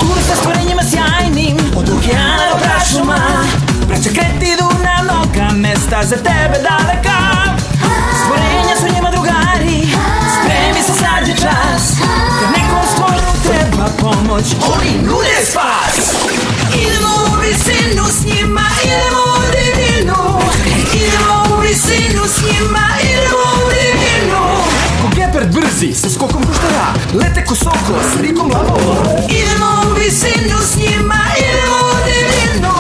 Tude sa stvorenjima sjajnim, od okeana do prašuma. Braća Kret idu na mnoga mesta za tebe daleka. Stvorenja su njima drugari, spremi se sad je čas. Kad nekom stvoru treba pomoć, oni nude spas. Idemo u visinu s njima, idemo u divinu. Idemo u visinu s njima, idemo u divinu. Ko gepard brzi, sa skokom guštara, lete ko soko, s rikom lavovo. Idemo u visinu s njima, idemo u divinu.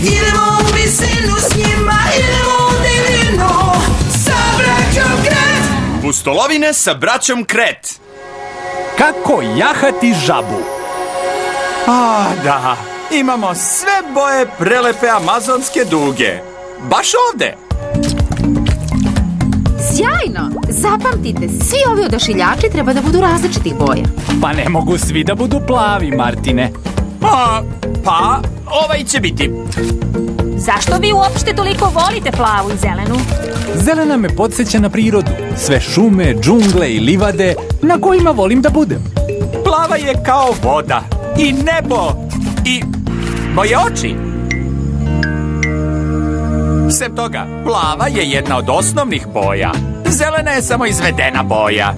Idemo u visinu s njima, idemo u divinu. Sa braćom Kret. Pustolovine sa braćom Kret. Kako jahati žabu? Da, imamo sve boje prelepe amazonske duge. Baš ovde. Sjajno! Zapamtite, svi ovi odašiljači treba da budu različitih boja. Pa ne mogu svi da budu plavi, Martine. Pa, ovaj će biti. Zašto vi uopšte toliko volite plavu i zelenu? Zelena me podsjeća na prirodu. Sve šume, džungle i livade na kojima volim da budem. Plava je kao voda i nebo i moje oči. Sem toga, plava je jedna od osnovnih boja. Zelena je samo izvedena boja.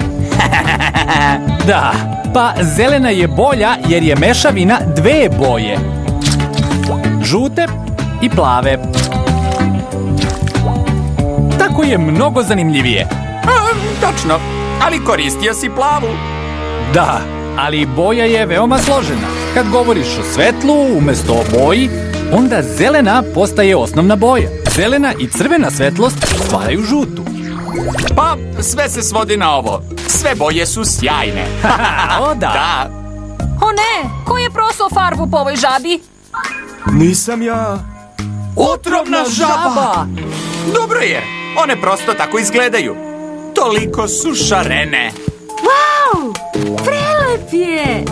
Da, pa zelena je bolja jer je mešavina dve boje. Žute i plave. Tako je mnogo zanimljivije. Točno, ali koristio si plavu. Da, ali boja je veoma složena. Kad govoriš o svetlu umesto o boji, onda zelena postaje osnovna boja. Zelena i crvena svetlost stvaraju žutu. Pa, sve se svodi na ovo. Sve boje su sjajne. O da. Da. O ne, ko je prosao farbu po ovoj žabi? Nisam ja. Otrovna žaba! Dobro je, one prosto tako izgledaju. Toliko su šarene. Wow! Prelep je!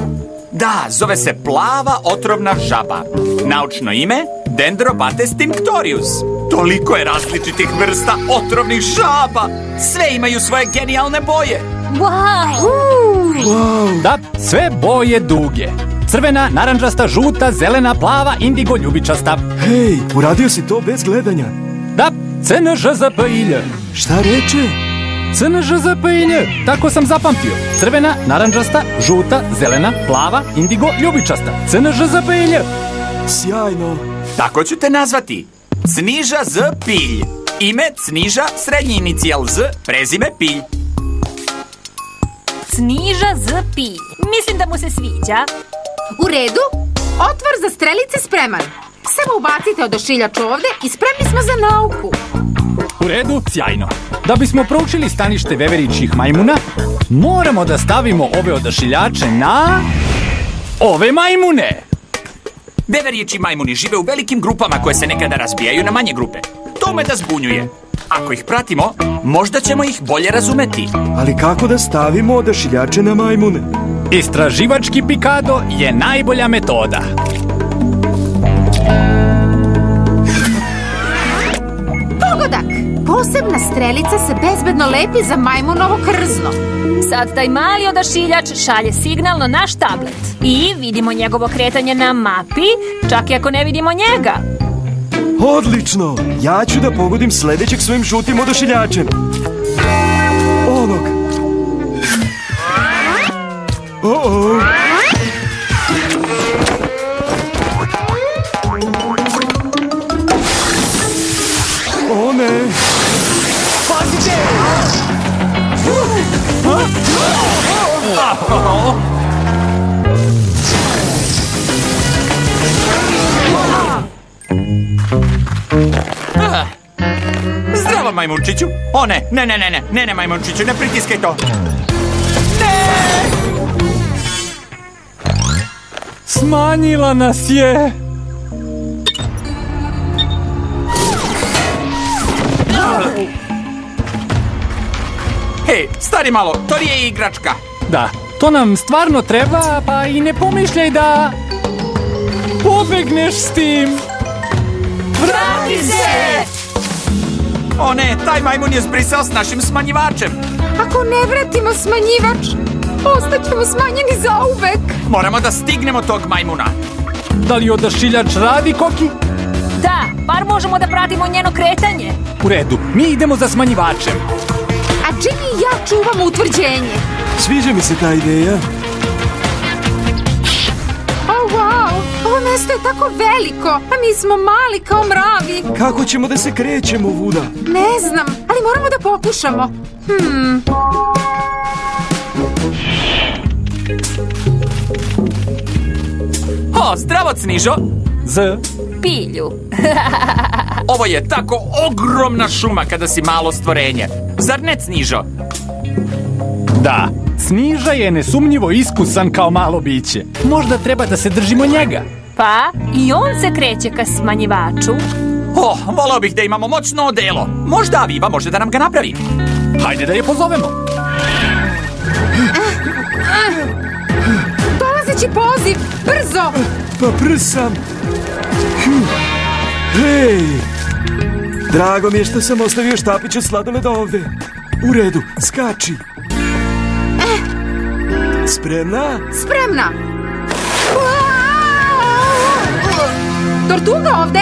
Da, zove se plava otrovna žaba. Naučno ime Dendrobates tinctorius. Toliko je različitih vrsta otrovnih žaba. Sve imaju svoje genijalne boje. Wow! Da, sve boje duge. Crvena, naranđasta, žuta, zelena, plava, indigo, ljubičasta. Hej, uradio si to bez gledanja. Da, CNŽZPILJ. Šta reče? CNŽZPILJ, tako sam zapamtio. Crvena, naranđasta, žuta, zelena, plava, indigo, ljubičasta. CNŽZPILJ. Sjajno. Tako ću te nazvati. Cniža Z Pilj. Ime Cniža, srednji inicijal Z, prezime Pilj. Cniža Z Pilj. Mislim da mu se sviđa. U redu? Otvor za strelice spreman. Samo ubacite odašiljač ovde i spremni smo za nauku. U redu, sjajno. Da bismo proučili stanište veveričjih majmuna, moramo da stavimo ove odašiljače na ove majmune. Veverječi majmuni žive u velikim grupama koje se nekada razbijaju na manje grupe. To me da zbunjuje. Ako ih pratimo, možda ćemo ih bolje razumeti. Ali kako da stavimo odašiljače na majmune? Istraživački pikado je najbolja metoda. Pogodak! Posebna strelica se bezbedno lepi za majmunovo krzno. Sad taj mali odašiljač šalje signal na naš tablet. I vidimo njegovo kretanje na mapi, čak i ako ne vidimo njega. Odlično! Ja ću da pogodim sledećeg svojim žutim odašiljačem. Onog. O-o! O ne! Pazite! Zdravo, majmunčiću. O ne, majmunčiću, ne pritiskaj to. Smanjila nas je. Hej, stari malo, to nije igračka. Da, to nam stvarno treba, pa i ne pomišljaj da pobegneš s tim. Vrati se! O ne, taj majmun je zbrisao s našim smanjivačem. Ako ne vratimo smanjivač, Ostaćemo smanjeni zauvek. Moramo da stignemo tog majmuna. Da li odašiljač radi, Koki? Da, bar možemo da pratimo njeno kretanje. U redu, mi idemo za smanjivačem. A Jimmy i ja čuvamo utvrđenje. Sviđa mi se ta ideja. Oh, wow, ovo mesto je tako veliko, a mi smo mali kao mravi. Kako ćemo da se krećemo, Vuda? Ne znam, ali moramo da pokušamo. O, zdravo, Cnižo. Z. Pilju. Ovo je tako ogromna šuma kada si malo stvorenje. Zar ne, Cnižo? Da, Cniža je nesumnjivo iskusan kao malo biće. Možda treba da se držimo njega. Pa, i on se kreće ka smanjivaču. O, volao bih da imamo moćno odelo. Možda Aviva može da nam ga napravi. Hajde da je pozovemo. Dolazeći poziv, brzo! Pa prsam. Hej! Drago mi je što sam ostavio štapić od sladoleda ovde. U redu, skači. Spremna? Spremna! Tortuga ovde?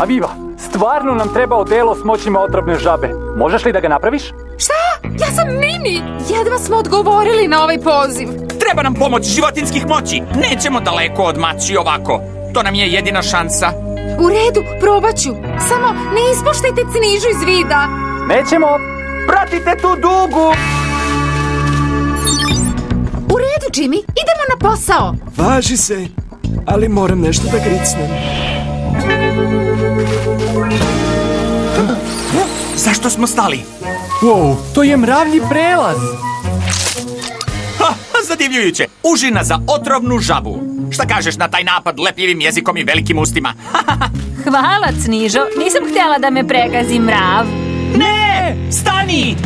Aviva, stvarno nam treba odelo s moćima otrovne žabe. Možeš li da ga napraviš? Šta? Ja sam Mini! Jedva smo odgovorili na ovaj poziv. Treba nam pomoć životinskih moći. Nećemo daleko odmaći ovako. To nam je jedina šansa. U redu, probat ću. Samo ne ispuštajte Cnižu iz vida. Nećemo. Pratite tu dugu! U redu, Jimmy, idemo na posao. Važi se, ali moram nešto da gricnem. Zašto smo stali? Wow, to je mravlji prelaz. Ha, zadivljujuće. Užina za otrovnu žabu. Šta kažeš na taj napad lepljivim jezikom i velikim ustima? Hvala, Cnižo. Nisam htjela da me pregazi mrav. Ne! Stani!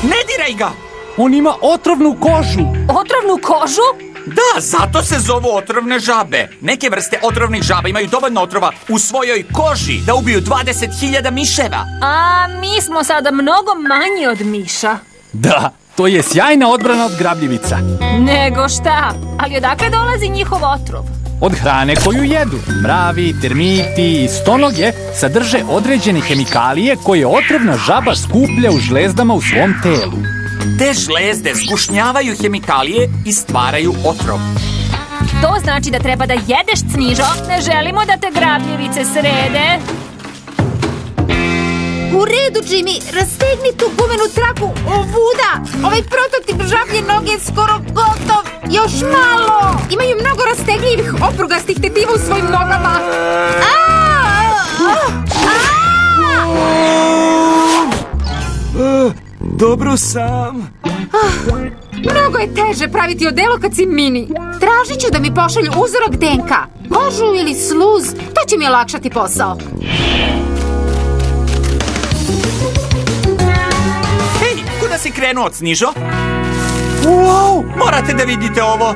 Ne diraj ga! On ima otrovnu kožu. Otrovnu kožu? Da, zato se zovu otrovne žabe. Neke vrste otrovnih žaba imaju dovoljno otrova u svojoj koži da ubiju 20.000 miševa. A mi smo sada mnogo manji od miša. Da, to je sjajna odbrana od grabljivica. Nego šta? Ali odakle dolazi njihov otrov? Od hrane koju jedu. Mravi, termiti i stonoge sadrže određene hemikalije koje otrovna žaba skuplja u žlezdama u svom telu. Te žlezde zgušnjavaju hemikalije i stvaraju otrov. To znači da treba da jedeš, Cnižo. Ne želimo da te grabljivice srede. U redu, Jimmy, rastegni tu gumenu traku. Vuda, ovaj prototip žablje noge je skoro gotov. Još malo. Imaju mnogo rastegljivih oprugastih tetiva u svojim nogama. Dobro sam. Mnogo je teže praviti odelo kad si Mini. Tražit ću da mi pošalju uzorak DNK, kožu ili sluz. To će mi olakšati posao. Hej, kuda si krenuo, Cnižo? Wow, morate da vidite ovo.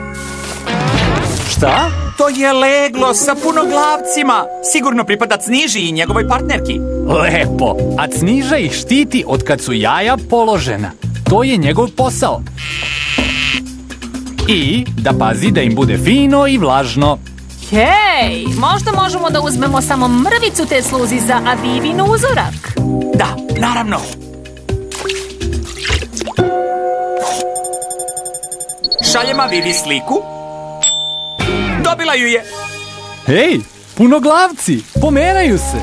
Šta? To je leglo sa punoglavcima. Sigurno pripada Cniži i njegovoj partnerki. Lepo, a Cniža ih štiti od kad su jaja položena. To je njegov posao. I da pazi da im bude fino i vlažno. Hej, možda možemo da uzmemo samo mrvicu te sluzi za Avivin uzorak. Da, naravno. Šaljem Avivi sliku. Dobila ju je. Hej, punoglavci, pomeraju se.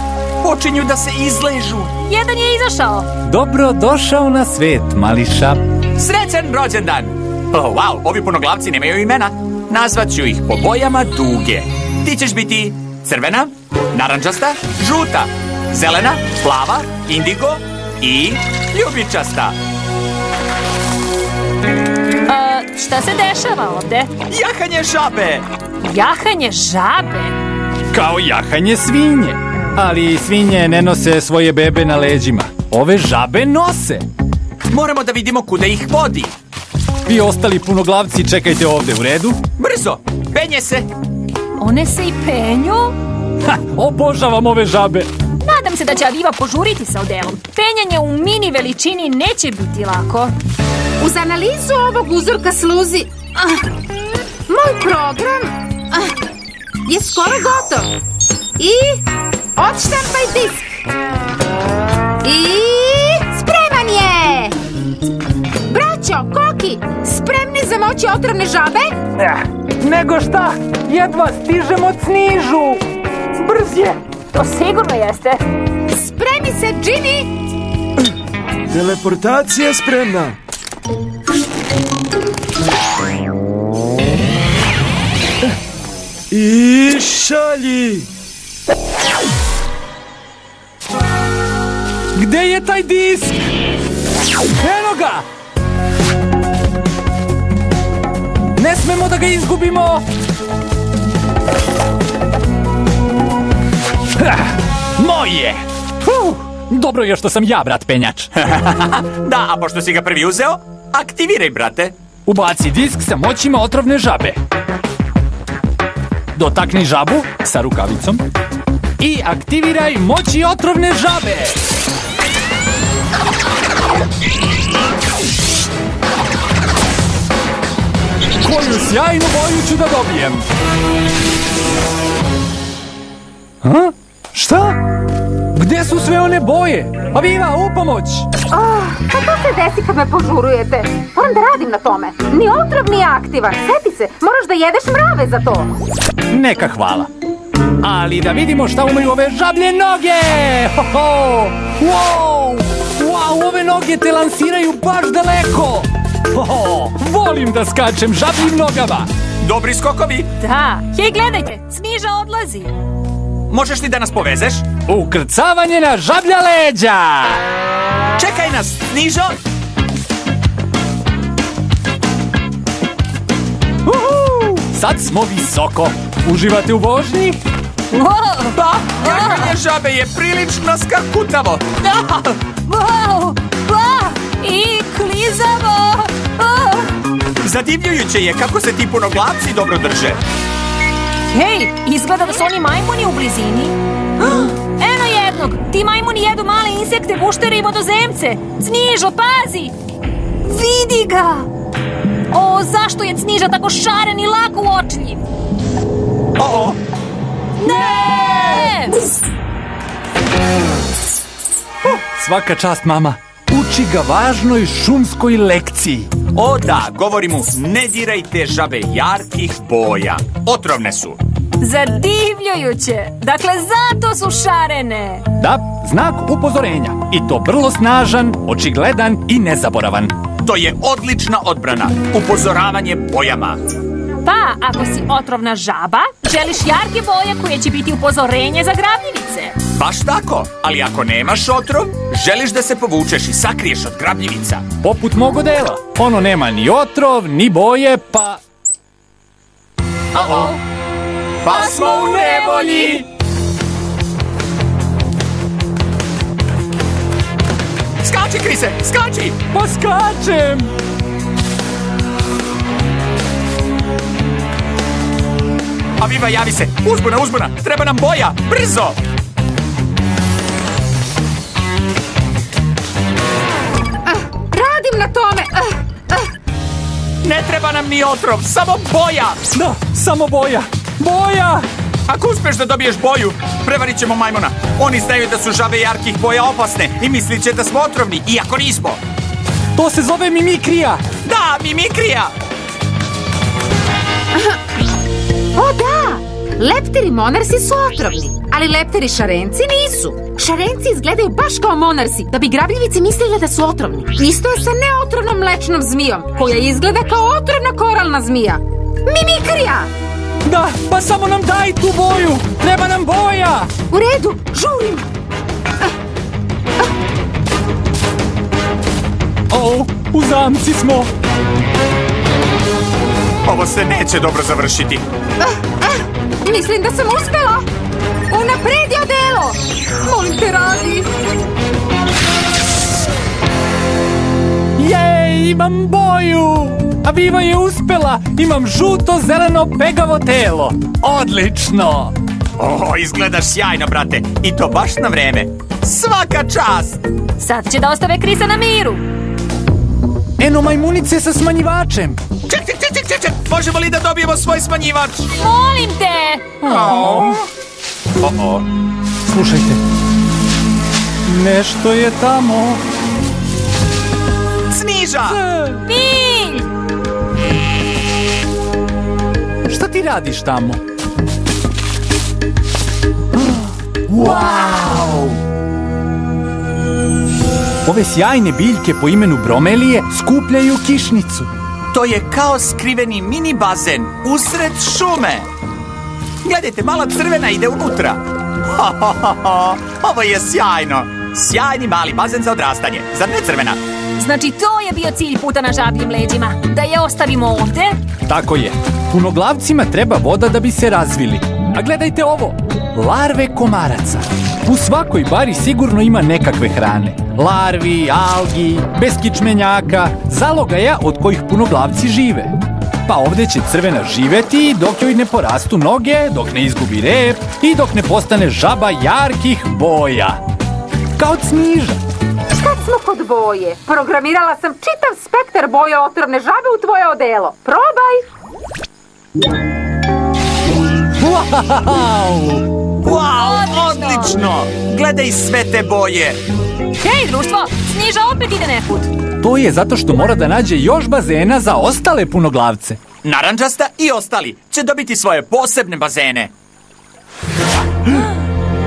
Počinju da se izležu. Jedan je izašao. Dobro došao na svet, mališa. Srećan rođendan. Oh, wow, ovi punoglavci nemaju imena. Nazvaću ih po bojama duge. Ti ćeš biti crvena, narančasta, žuta, zelena, plava, indigo i ljubičasta. Šta se dešava ovde? Jahanje žabe. Jahanje žabe? Kao jahanje svinje. Ali svinje ne nose svoje bebe na leđima. Ove žabe nose. Moramo da vidimo kuda ih vodi. Vi ostali punoglavci čekajte ovde, u redu? Brzo, penje se. One se i penju? Ha, obožavam ove žabe. Nadam se da će Aviva požuriti sa odelom. Penjanje u mini veličini neće biti lako. Uz analizu ovog uzorka sluzi, moj program je skoro gotov. I odštampaj disk. I spreman je! Braćo, Koki, spremni za moći otrovne žabe? Nego šta, jedva stižem od Snižu. Brz je. To sigurno jeste. Spremi se, Jimmy! Teleportacija spremna. I šalji. Gde je taj disk? Eno ga! Ne smemo da ga izgubimo! Moj je! Dobro je što sam ja, brat penjač. Da, a pošto si ga prvi uzeo, aktiviraj, brate. Ubaci disk sa moćima otrovne žabe. Dotakni žabu sa rukavicom i aktiviraj moći otrovne žabe. Koju sjajnu boju ću da dobijem. Šta? Gde su sve one boje? Aviva, u pomoć! Pa to se desi kad me požurujete. Moram da radim na tome. Ni otrov nije aktivan. Sjeti se, moraš da jedeš mrave za to. Neka hvala. Ali da vidimo šta umeju ove žablje noge! Ho-ho! Wow! Wow, ove noge te lansiraju baš daleko! Ho-ho! Volim da skačem žabljim nogama! Dobri skokovi. Da. Hej, gledajte, Sniža odlazi. Možeš li da nas povezeš? Ukrcavanje na žablja leđa! Čekaj nas, Snižo! Sad smo visoko. Uživate u vožnji? Pa, jahanje žabe je prilično skarkutavo. Wow! I klizavo! Zadivljujuće je kako se ti punoglavci dobro drže. Hej, izgleda da su oni majmuni u blizini. Eno jednog! Ti majmuni jedu male insekte, guštere i vodozemce. Snižo, pazi! Vidi ga! O, zašto je Sniža tako šaren i lako uočljiv? O-o! Ne! Svaka čast, mama. Uči ga važnoj šumskoj lekciji. O da, govori mu, ne dirajte žabe jarkih boja. Otrovne su. Zadivljujuće! Dakle, zato su šarene! Da, znak upozorenja. I to vrlo snažan, očigledan i nezaboravan. To je odlična odbrana. Upozoravanje bojama. Pa, ako si otrovna žaba, želiš jarke boje koje će biti upozorenje za grabljivice. Baš tako, ali ako nemaš otrov, želiš da se povučeš i sakriješ od grabljivica. Poput mog odela. Ono nema ni otrov, ni boje, pa... Pa smo u nevolji! Skači, Krise, skači! Pa skačem! Aviva, javi se! Uzbuna! Treba nam boja! Brzo! Radim na tome. Ne treba nam ni otrov, samo boja! Da, samo boja! Boja! Ako uspeš da dobiješ boju, prevarit ćemo majmuna. Oni znaju da su žabe jarkih boja opasne i mislit će da smo otrovni, iako nismo. To se zove mimikrija! Da, mimikrija! O da! Leptiri monarsi su otrovni, ali leptiri šarenci nisu. Šarenci izgledaju baš kao monarsi, da bi grabljivice mislile da su otrovni. Isto je sa neotrovnom mlečnom zmijom, koja izgleda kao otrovna koralna zmija. Mimikrija! Da, pa samo nam daj tu boju! Treba nam boja! U redu, žurim! O, u zamci smo! Ovo se neće dobro završiti. Mislim da sam uspela! Unapredi odelo! Molim te, radi! Jej, imam boju! Aviva je uspela! Imam žuto-zeleno pegavo telo! Odlično! O, izgledaš sjajno, brate. I to baš na vreme. Svaka čast! Sad će da ostave Krisa na miru. Eno majmunice sa smanjivačem. Ček, možemo li da dobijemo svoj smanjivač? Molim te! Slušajte. Nešto je tamo. Sniža! Pilj! Šta ti radiš tamo? Wow! Ove sjajne biljke po imenu bromelije skupljaju kišnicu. To je kao skriveni mini bazen usred šume. Gledajte, mala crvena ide unutra. Ovo je sjajno. Sjajni mali bazen za odrastanje. Zar ne, crvena? Znači to je bio cilj puta na žabljim leđima. Da je ostavimo ovde? Tako je. Punoglavcima treba voda da bi se razvili. A gledajte ovo. Larve komaraca. U svakoj bari sigurno ima nekakve hrane. Larvi, algi, beskičmenjaka, zalogaja od kojih punoglavci žive. Pa ovdje će crvena živeti dok joj ne porastu noge, dok ne izgubi rep i dok ne postane žaba jarkih boja. Kao Sniža. Kad smo kod boje, programirala sam čitav spektar boja otrovne žabe u tvoje odelo. Probaj! Wow, odlično! Gledaj sve te boje. Hej, društvo, Sniža opet ide neput. To je zato što mora da nađe još bazena za ostale punoglavce. Narandžasta i ostali će dobiti svoje posebne bazene.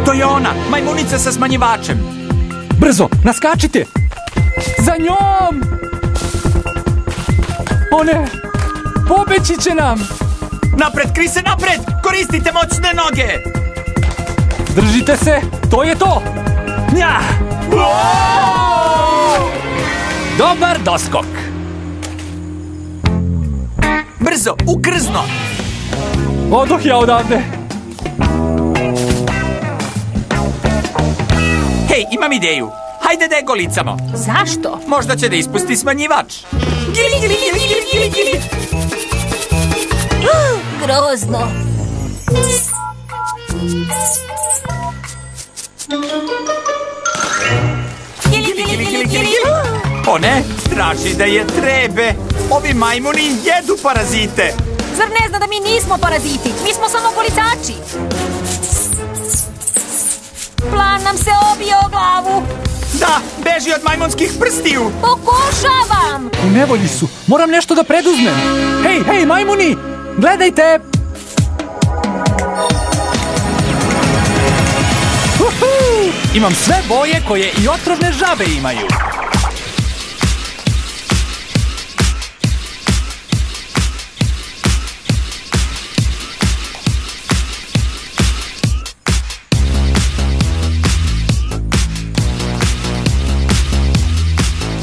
To je ona, majmunica sa smanjivačem. Brzo, naskačite! Za njom! O ne! Pobeći će nam! Napred, Krise, napred! Koristite moćne noge! Držite se, to je to! Nja! Dobar doskok! Brzo, ukrzno! Odoh ja odavde! Hej, imam ideju! Hajde da je golicamo! Zašto? Možda će da ispusti smanjivač! Gili, gili, gili, gili, gili, gili! Grozno. O ne, traži da je trebe! Ovi majmuni jedu parazite! Zar ne zna da mi nismo paraziti? Mi smo samo golicači. Plan nam se obio o glavu. Da, beži od majmunskih prstiju! Pokušavam! U nevolji su, moram nešto da preduzmem. Hej, majmuni, gledajte! Imam sve boje koje i otrovne žabe imaju.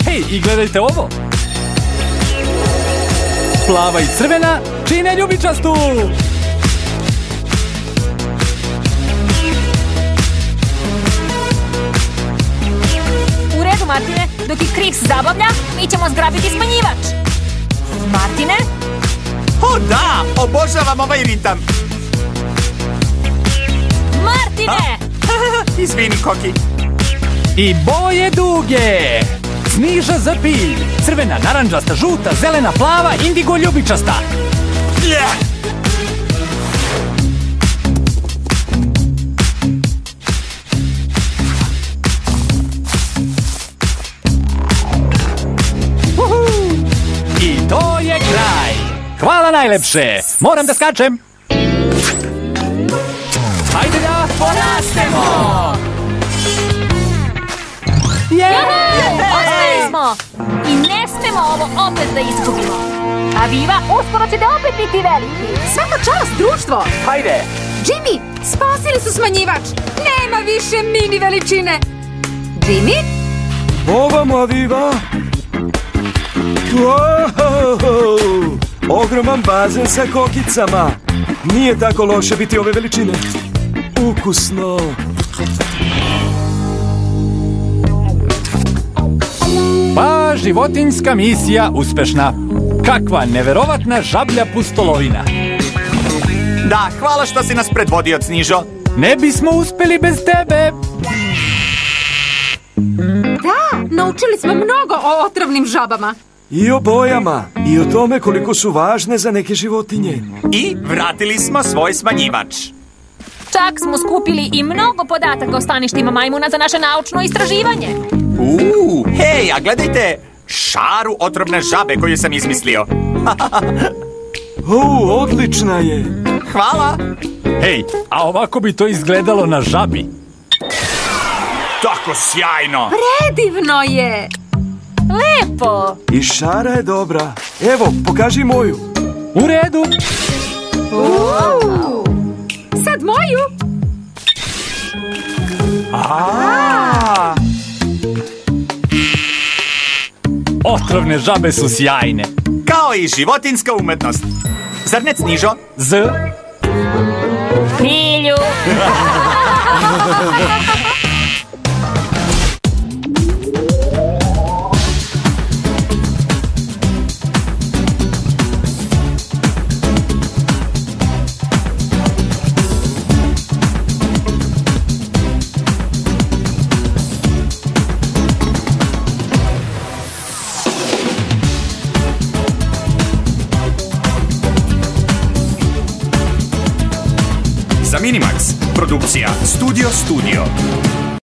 Hej, i gledajte ovo. Plava i crvena čine ljubičastu. U redu, Martine, dok ih Kriks zabavlja, mi ćemo zgrabiti smanjivač. Martine? O da, obožavam ovaj ritam! Martine! Izvini, Koki. I boje duge. Sniža za pilj. Crvena, narandžasta, žuta, zelena, plava, indigo, ljubičasta. I to je kraj. Hvala najlepše. Moram da skačem. Hajde da porastemo. Ostali smo! I ne smemo ovo opet da izgubimo. A Viva, uskoro ćete opet biti veliki. Svaka čast, društvo! Hajde. Jimmy, spasili su smanjivač. Nema više mini veličine. Jimmy? Ovamo, Aviva! Wow! Ogroman bazen sa kokicama. Nije tako loše biti ove veličine. Ukusno. Pa, životinjska misija uspešna. Kakva neverovatna žablja pustolovina. Da, hvala što si nas predvodio, Snižo. Ne bismo uspeli bez tebe. Da, naučili smo mnogo o otrovnim žabama. I o bojama, i o tome koliko su važne za neke životinje. I vratili smo svoj smanjivač. Čak smo skupili i mnogo podataka o staništima majmuna za naše naučno istraživanje. Hej, a gledajte šaru otrovne žabe koju sam izmislio. Odlična je. Hvala. Hej, a ovako bi to izgledalo na žabi. Tako sjajno. Predivno je. Lepo. I šara je dobra. Evo, pokaži moju. U redu. Sad moju. Otrovne žabe su sjajne. Kao i životinska umetnost. Zar ne, Snižo? Z. Milju. Za Minimax, produkcija Studio.